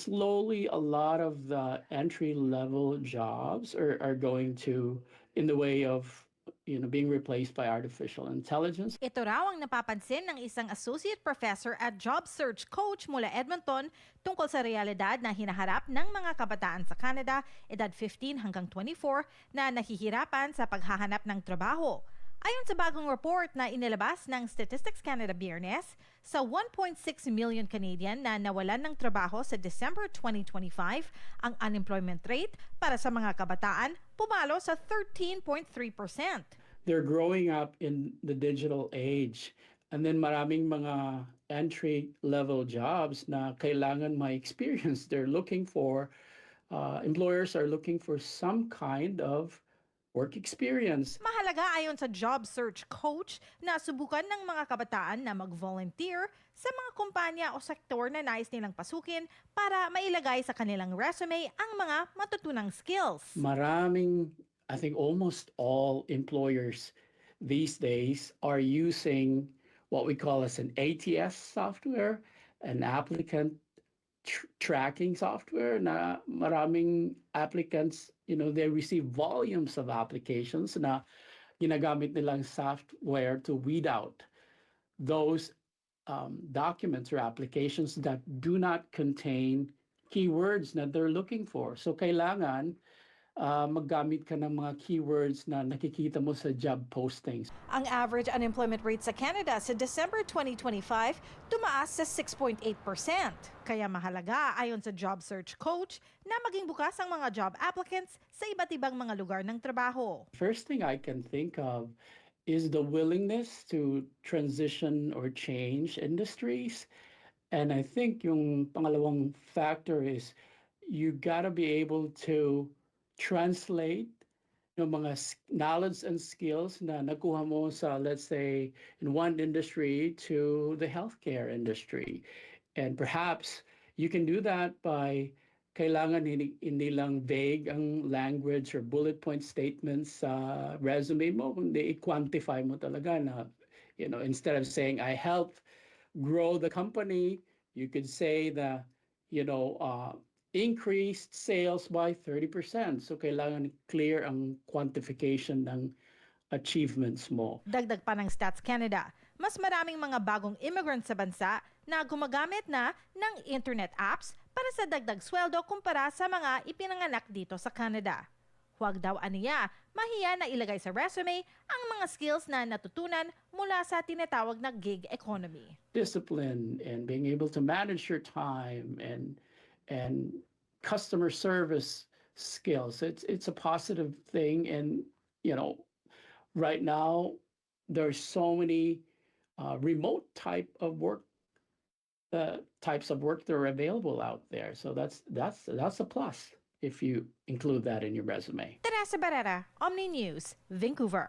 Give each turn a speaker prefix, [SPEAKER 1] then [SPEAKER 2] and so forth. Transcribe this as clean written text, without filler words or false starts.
[SPEAKER 1] slowly a lot of the entry level jobs are going to in the way of being replaced by artificial intelligence.
[SPEAKER 2] Ito raw ang napapansin ng isang associate professor at job search coach mula Edmonton tungkol sa realidad na hinaharap ng mga kabataan sa Canada, edad 15 hanggang 24, na nahihirapan sa paghahanap ng trabaho. Ayon sa bagong report na inilabas ng Statistics Canada Biyernes, sa 1.6 million Canadian na nawalan ng trabaho sa December 2025, ang unemployment rate para sa mga kabataan pumalo sa 13.3%.
[SPEAKER 1] They're growing up in the digital age. And then maraming mga entry-level jobs na kailangan may experience. They're looking for, employers are looking for some kind of work experience.
[SPEAKER 2] Mahalaga ayon sa job search coach na subukan ng mga kabataan na mag-volunteer sa mga kumpanya o sektor na nais nilang pasukin para mailagay sa kanilang resume ang mga matutunang skills.
[SPEAKER 1] I think almost all employers these days are using what we call as an ATS software, an applicant tracking software na maraming applicants, they receive volumes of applications na ginagamit nilang software to weed out those documents or applications that do not contain keywords na they're looking for. So kailangan maggamit ka ng mga keywords na nakikita mo sa job postings.
[SPEAKER 2] Ang average unemployment rate sa Canada sa December 2025 tumaas sa 6.8%. Kaya mahalaga ayon sa job search coach na maging bukas ang mga job applicants sa iba't ibang mga lugar ng trabaho.
[SPEAKER 1] First thing I can think of is the willingness to transition or change industries. And I think yung pangalawang factor is you gotta be able to translate yung mga knowledge and skills na nakuha mo sa, let's say, in one industry to the healthcare industry. And perhaps you can do that by kailangan hindi lang vague ang language or bullet point statements sa resume mo, kundi i-quantify mo talaga na, instead of saying, I helped grow the company, you could say that, increased sales by 30%. So kailangan clear ang quantification ng achievements mo.
[SPEAKER 2] Dagdag pa ng Stats Canada, mas maraming mga bagong immigrants sa bansa na gumagamit na ng internet apps para sa dagdag sweldo kumpara sa mga ipinanganak dito sa Canada. Huwag daw aniya, mahiya na ilagay sa resume ang mga skills na natutunan mula sa tinatawag na gig economy.
[SPEAKER 1] Discipline and being able to manage your time and customer service skills. It's a positive thing. And, right now there's so many remote types of work that are available out there. So that's a plus if you include that in your resume.
[SPEAKER 2] Teresa Barrera, Omni News, Vancouver.